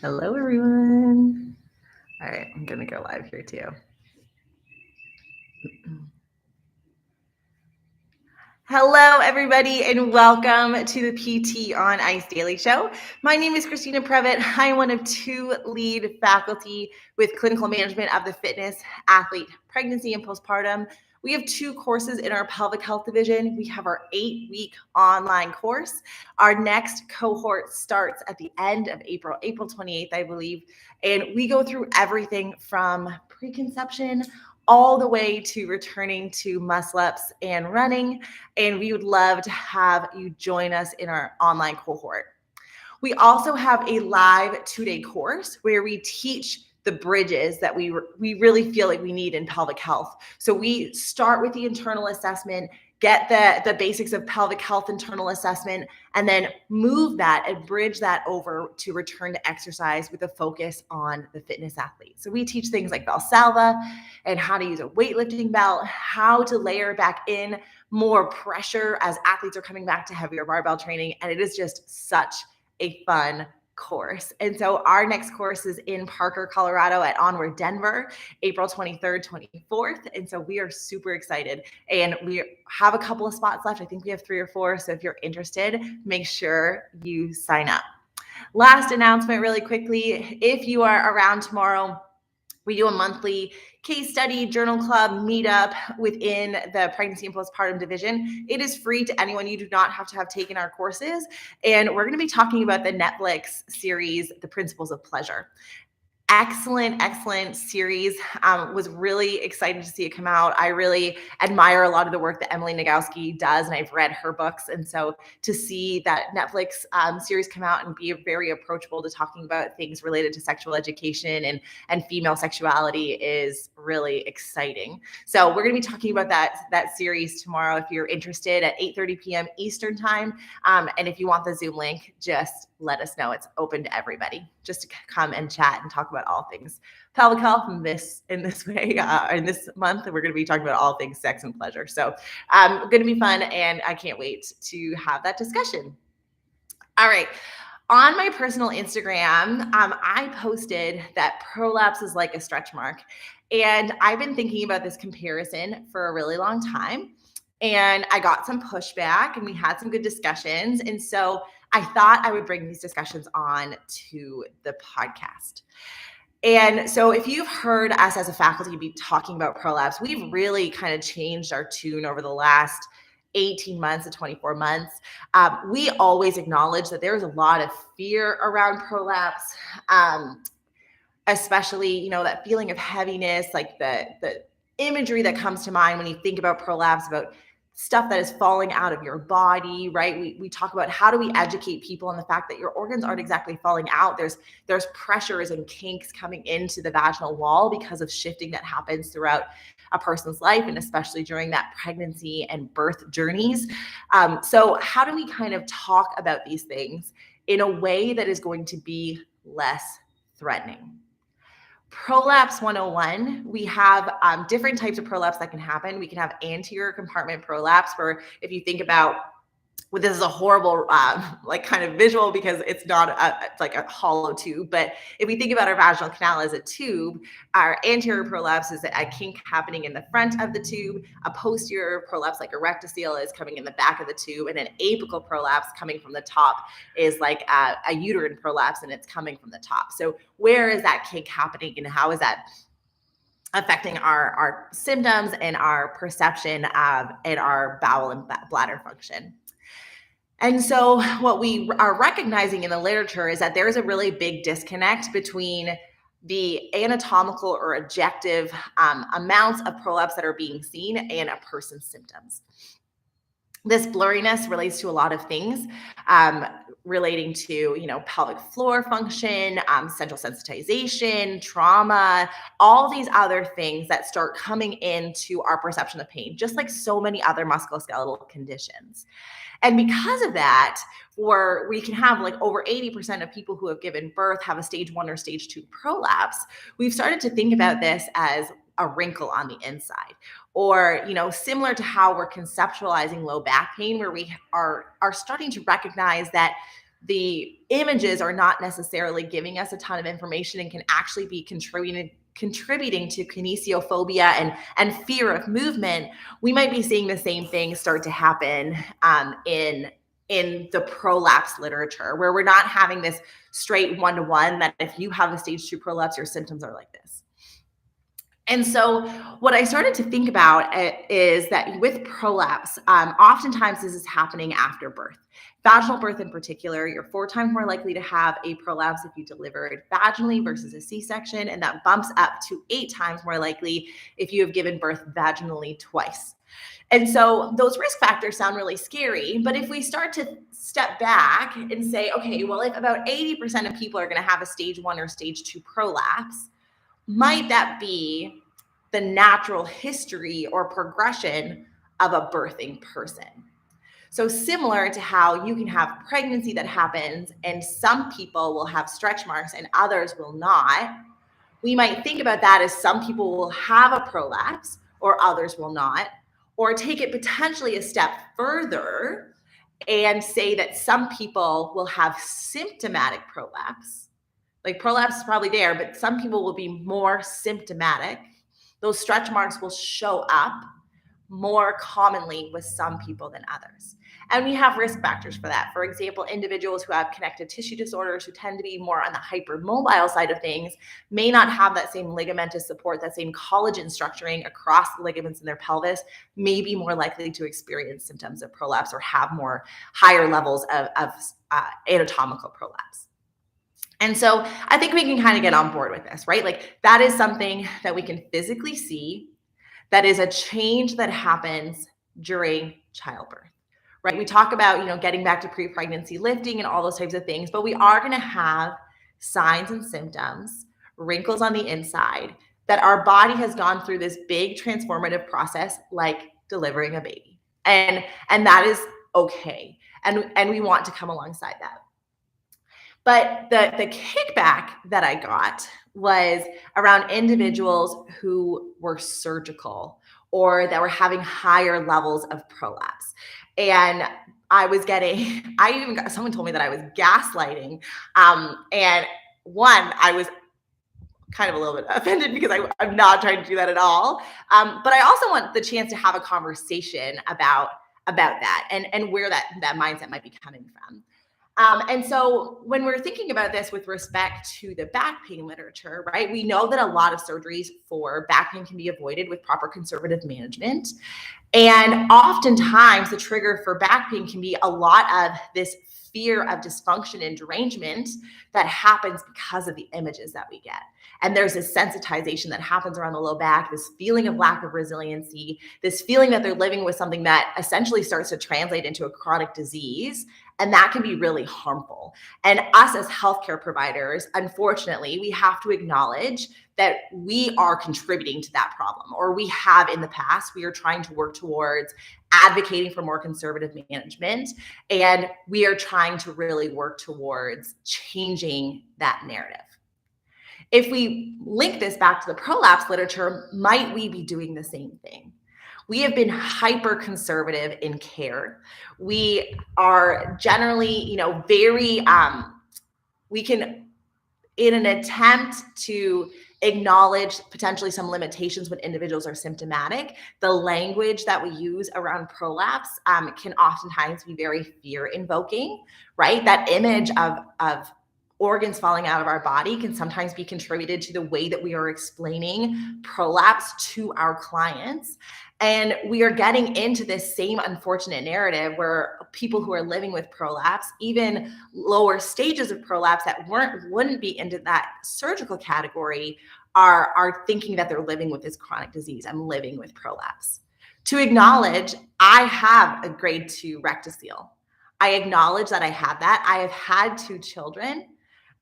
Hello, everyone. All right, I'm going to go live here too. Hello, everybody, and welcome to the PT on Ice Daily Show. My name is Christina Previtt. I am one of two lead faculty with clinical management of the fitness, athlete, pregnancy, and postpartum. We have two courses in our pelvic health division. We have our 8-week online course. Our next cohort starts at the end of April 28th, I believe. And we go through everything from preconception all the way to returning to muscle ups and running. And we would love to have you join us in our online cohort. We also have a live 2-day course where we teach the bridges that we really feel like we need in pelvic health. So we start with the internal assessment, get the basics of pelvic health internal assessment, and then move that and bridge that over to return to exercise with a focus on the fitness athlete. So we teach things like Valsalva and how to use a weightlifting belt, how to layer back in more pressure as athletes are coming back to heavier barbell training. And it is just such a fun course. And so our next course is in Parker, Colorado at Onward Denver, April 23rd, 24th. And so we are super excited. And we have a couple of spots left. I think we have 3 or 4. So if you're interested, make sure you sign up. Last announcement really quickly. If you are around tomorrow, we do a monthly case study journal club meetup within the pregnancy and postpartum division. It is free to anyone. You do not have to have taken our courses. And we're going to be talking about the Netflix series, The Principles of Pleasure. Excellent series. Was really excited to see it come out. I really admire a lot of the work that Emily Nagowski does, and I've read her books. And so to see that Netflix series come out and be very approachable to talking about things related to sexual education and female sexuality is really exciting. So we're going to be talking about that series tomorrow if you're interested at 8:30 p.m. Eastern time. And if you want the Zoom link, just let us know. It's open to everybody just to come and chat and talk about all things pelvic health in this way. In this month, we're going to be talking about all things sex and pleasure. So going to be fun, and I can't wait to have that discussion. All right. On my personal Instagram, I posted that prolapse is like a stretch mark. And I've been thinking about this comparison for a really long time. And I got some pushback and we had some good discussions. And so I thought I would bring these discussions on to the podcast. And so if you've heard us as a faculty be talking about prolapse, we've really kind of changed our tune over the last 18 months to 24 months. We always acknowledge that there's a lot of fear around prolapse, especially, that feeling of heaviness, like the imagery that comes to mind when you think about prolapse, about stuff that is falling out of your body, right? We talk about how do we educate people on the fact that your organs aren't exactly falling out. There's pressures and kinks coming into the vaginal wall because of shifting that happens throughout a person's life, and especially during that pregnancy and birth journeys. So how do we kind of talk about these things in a way that is going to be less threatening? Prolapse 101, we have different types of prolapse that can happen. We can have anterior compartment prolapse, where if you think about, well, this is a horrible kind of visual because it's not it's like a hollow tube. But if we think about our vaginal canal as a tube, our anterior prolapse is a kink happening in the front of the tube. A posterior prolapse, like a rectocele, is coming in the back of the tube. And an apical prolapse coming from the top is like a uterine prolapse, and it's coming from the top. So where is that kink happening, and how is that affecting our symptoms and our perception of and our bowel and bladder function? And so what we are recognizing in the literature is that there is a really big disconnect between the anatomical or objective amounts of prolapse that are being seen and a person's symptoms. This blurriness relates to a lot of things relating to, pelvic floor function, central sensitization, trauma, all these other things that start coming into our perception of pain, just like so many other musculoskeletal conditions. And because of that, we can have like over 80% of people who have given birth have a stage 1 or stage 2 prolapse. We've started to think about this as a wrinkle on the inside, or, similar to how we're conceptualizing low back pain, where we are starting to recognize that the images are not necessarily giving us a ton of information and can actually be contributing to kinesiophobia and fear of movement, we might be seeing the same thing start to happen in the prolapse literature, where we're not having this straight one-to-one that if you have a stage 2 prolapse, your symptoms are like this. And so what I started to think about is that with prolapse, oftentimes this is happening after birth. Vaginal birth in particular, you're 4 times more likely to have a prolapse if you delivered vaginally versus a C-section, and that bumps up to 8 times more likely if you have given birth vaginally twice. And so those risk factors sound really scary, but if we start to step back and say, okay, well, if about 80% of people are going to have a stage 1 or stage 2 prolapse, might that be the natural history or progression of a birthing person? So similar to how you can have pregnancy that happens and some people will have stretch marks and others will not, we might think about that as some people will have a prolapse or others will not, or take it potentially a step further and say that some people will have symptomatic prolapse. Like prolapse is probably there, but some people will be more symptomatic. Those stretch marks will show up more commonly with some people than others. And we have risk factors for that. For example, individuals who have connective tissue disorders, who tend to be more on the hypermobile side of things, may not have that same ligamentous support, that same collagen structuring across the ligaments in their pelvis, may be more likely to experience symptoms of prolapse or have more higher levels of anatomical prolapse. And so I think we can kind of get on board with this, right? Like that is something that we can physically see. That is a change that happens during childbirth, right? We talk about, getting back to pre-pregnancy lifting and all those types of things, but we are going to have signs and symptoms, wrinkles on the inside, that our body has gone through this big transformative process like delivering a baby. And that is okay. And we want to come alongside that. But the kickback that I got was around individuals who were surgical or that were having higher levels of prolapse. And someone told me that I was gaslighting. And I was kind of a little bit offended because I'm not trying to do that at all. But I also want the chance to have a conversation about that and where that mindset might be coming from. And so when we're thinking about this with respect to the back pain literature, right, we know that a lot of surgeries for back pain can be avoided with proper conservative management. And oftentimes the trigger for back pain can be a lot of this fear of dysfunction and derangement that happens because of the images that we get. And there's this sensitization that happens around the low back, this feeling of lack of resiliency, this feeling that they're living with something that essentially starts to translate into a chronic disease. And that can be really harmful. And us as healthcare providers, unfortunately, we have to acknowledge that we are contributing to that problem, or we have in the past. We are trying to work towards advocating for more conservative management, and we are trying to really work towards changing that narrative. If we link this back to the prolapse literature, might we be doing the same thing? We have been hyper conservative in care. We are generally, we can, in an attempt to acknowledge potentially some limitations when individuals are symptomatic, the language that we use around prolapse can oftentimes be very fear-invoking, right? That image of organs falling out of our body can sometimes be contributed to the way that we are explaining prolapse to our clients. And we are getting into this same unfortunate narrative where people who are living with prolapse, even lower stages of prolapse that wouldn't be into that surgical category, are thinking that they're living with this chronic disease. I'm living with prolapse. To acknowledge, I have a grade 2 rectocele. I acknowledge that I have that. I have had 2 children.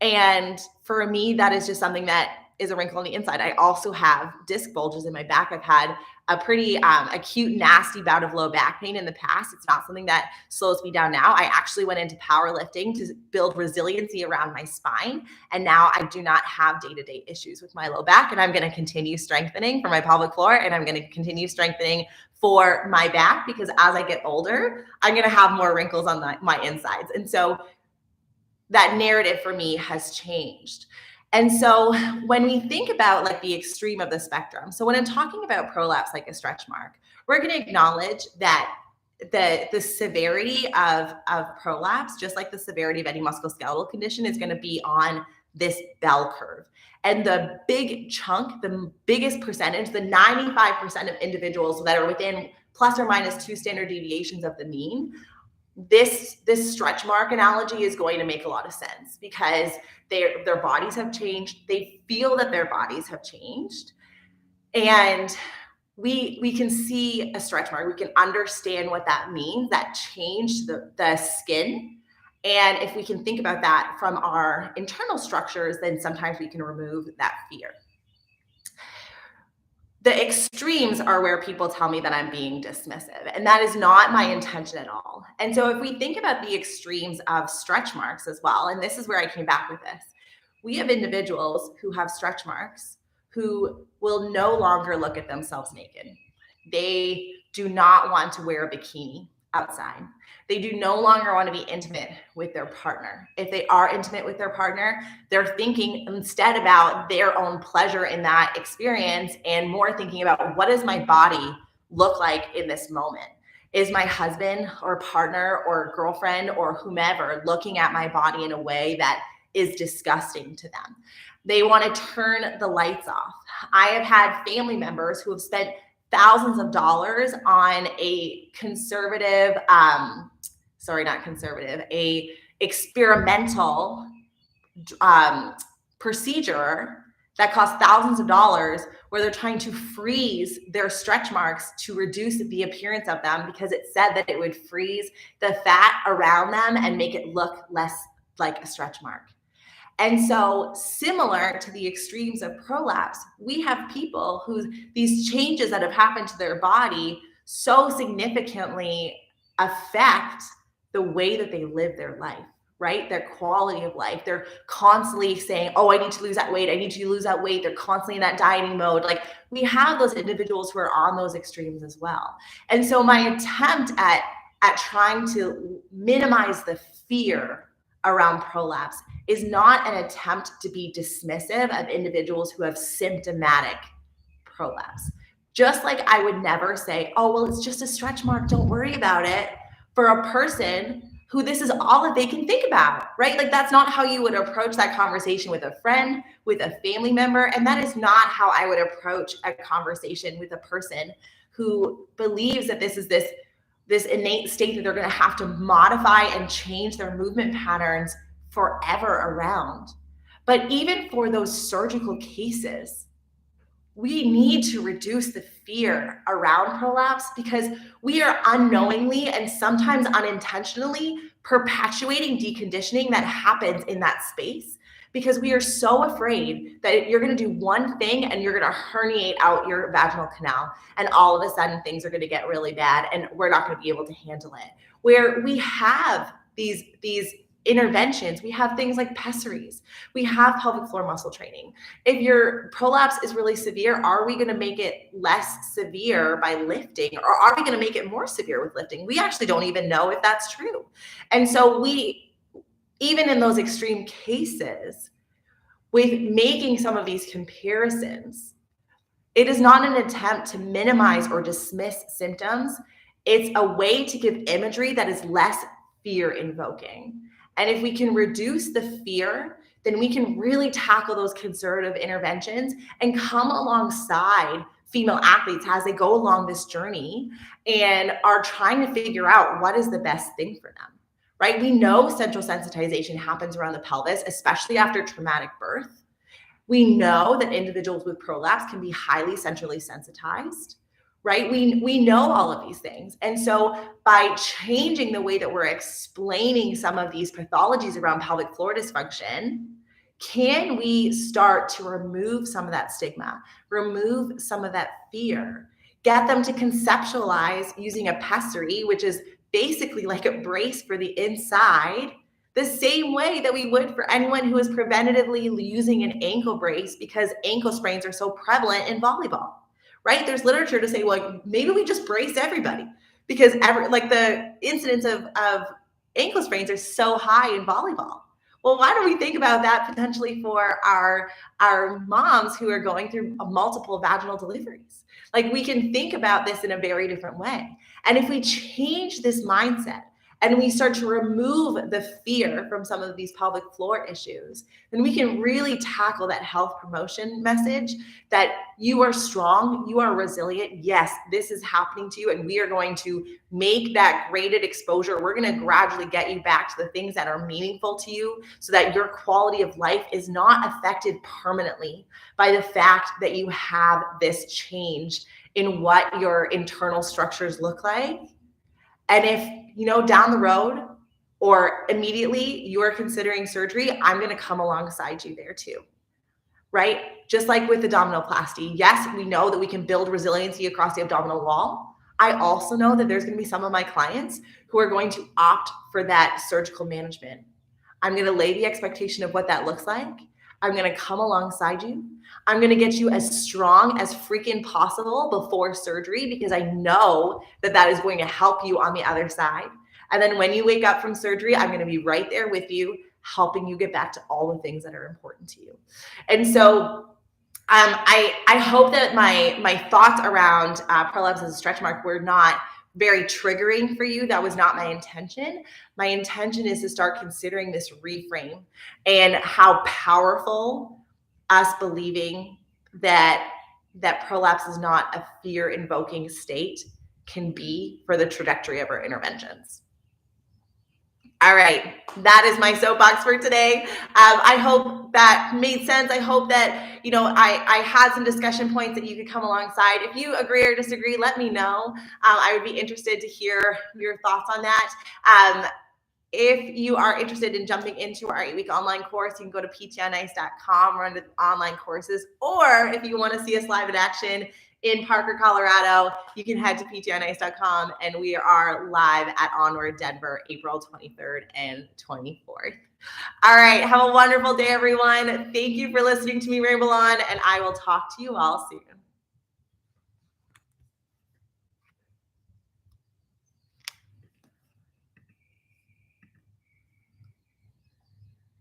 And for me, that is just something that is a wrinkle on the inside. I also have disc bulges in my back. I've had a pretty acute, nasty bout of low back pain in the past. It's not something that slows me down now. I actually went into powerlifting to build resiliency around my spine. And now I do not have day-to-day issues with my low back. And I'm going to continue strengthening for my pelvic floor. And I'm going to continue strengthening for my back, because as I get older, I'm going to have more wrinkles on my insides. And so that narrative for me has changed. And so when we think about like the extreme of the spectrum, so when I'm talking about prolapse like a stretch mark, we're going to acknowledge that the severity of prolapse, just like the severity of any musculoskeletal condition, is going to be on this bell curve. And the big chunk, the biggest percentage, the 95% of individuals that are within plus or minus 2 standard deviations of the mean, this stretch mark analogy is going to make a lot of sense because their bodies have changed. They feel that their bodies have changed. And we can see a stretch mark. We can understand what that means, that changed the skin. And if we can think about that from our internal structures, then sometimes we can remove that fear. The extremes are where people tell me that I'm being dismissive, and that is not my intention at all. And so if we think about the extremes of stretch marks as well, and this is where I came back with this, we have individuals who have stretch marks who will no longer look at themselves naked. They do not want to wear a bikini outside. They do no longer want to be intimate with their partner. If they are intimate with their partner, they're thinking instead about their own pleasure in that experience and more thinking about what does my body look like in this moment? Is my husband or partner or girlfriend or whomever looking at my body in a way that is disgusting to them? They want to turn the lights off. I have had family members who have spent thousands of dollars on a conservative, a experimental procedure that costs thousands of dollars where they're trying to freeze their stretch marks to reduce the appearance of them because it said that it would freeze the fat around them and make it look less like a stretch mark. And so similar to the extremes of prolapse, we have people who these changes that have happened to their body so significantly affect the way that they live their life, right? Their quality of life. They're constantly saying, oh, I need to lose that weight. I need to lose that weight. They're constantly in that dieting mode. Like we have those individuals who are on those extremes as well. And so my attempt at trying to minimize the fear around prolapse is not an attempt to be dismissive of individuals who have symptomatic prolapse. Just like I would never say, oh, well, it's just a stretch mark, don't worry about it, for a person who this is all that they can think about, right? Like that's not how you would approach that conversation with a friend, with a family member. And that is not how I would approach a conversation with a person who believes that this is this innate state that they're going to have to modify and change their movement patterns forever around. But even for those surgical cases, we need to reduce the fear around prolapse because we are unknowingly and sometimes unintentionally perpetuating deconditioning that happens in that space because we are so afraid that you're going to do one thing and you're going to herniate out your vaginal canal and all of a sudden things are going to get really bad and we're not going to be able to handle it. Where we have these interventions, we have things like pessaries, we have pelvic floor muscle training. If your prolapse is really severe, are we going to make it less severe by lifting, or are we going to make it more severe with lifting? We actually don't even know if that's true. And so even in those extreme cases, with making some of these comparisons, it is not an attempt to minimize or dismiss symptoms. It's a way to give imagery that is less fear invoking. And if we can reduce the fear, then we can really tackle those conservative interventions and come alongside female athletes as they go along this journey and are trying to figure out what is the best thing for them, right? We know central sensitization happens around the pelvis, especially after traumatic birth. We know that individuals with prolapse can be highly centrally sensitized, right? We know all of these things. And so by changing the way that we're explaining some of these pathologies around pelvic floor dysfunction, can we start to remove some of that stigma, remove some of that fear, get them to conceptualize using a pessary, which is basically like a brace for the inside, the same way that we would for anyone who is preventatively using an ankle brace because ankle sprains are so prevalent in volleyball. Right? There's literature to say, well, maybe we just brace everybody because the incidence of ankle sprains are so high in volleyball. Well, why don't we think about that potentially for our moms who are going through multiple vaginal deliveries? Like, we can think about this in a very different way. And if we change this mindset and we start to remove the fear from some of these pelvic floor issues, then we can really tackle that health promotion message that you are strong, you are resilient. Yes, this is happening to you, and we are going to make that graded exposure. We're going to gradually get you back to the things that are meaningful to you so that your quality of life is not affected permanently by the fact that you have this change in what your internal structures look like. And if, down the road or immediately you're considering surgery, I'm going to come alongside you there too. Right? Just like with abdominoplasty. Yes, we know that we can build resiliency across the abdominal wall. I also know that there's going to be some of my clients who are going to opt for that surgical management. I'm going to lay the expectation of what that looks like. I'm going to come alongside you. I'm going to get you as strong as freaking possible before surgery because I know that that is going to help you on the other side. And then when you wake up from surgery, I'm going to be right there with you, helping you get back to all the things that are important to you. And so I hope that my thoughts around prolapse as a stretch mark were not very triggering for you. That was not my intention. My intention is to start considering this reframe and how powerful us believing that prolapse is not a fear-invoking state can be for the trajectory of our interventions. All right, that is my soapbox for today. I hope that made sense. I hope that, I had some discussion points that you could come alongside. If you agree or disagree, let me know. I would be interested to hear your thoughts on that. If you are interested in jumping into our 8-week online course, you can go to ptonice.com, run the online courses, or if you want to see us live in action in Parker, Colorado, you can head to ptonice.com, and we are live at Onward Denver, April 23rd and 24th. All right, have a wonderful day, everyone. Thank you for listening to me ramble on, and I will talk to you all soon.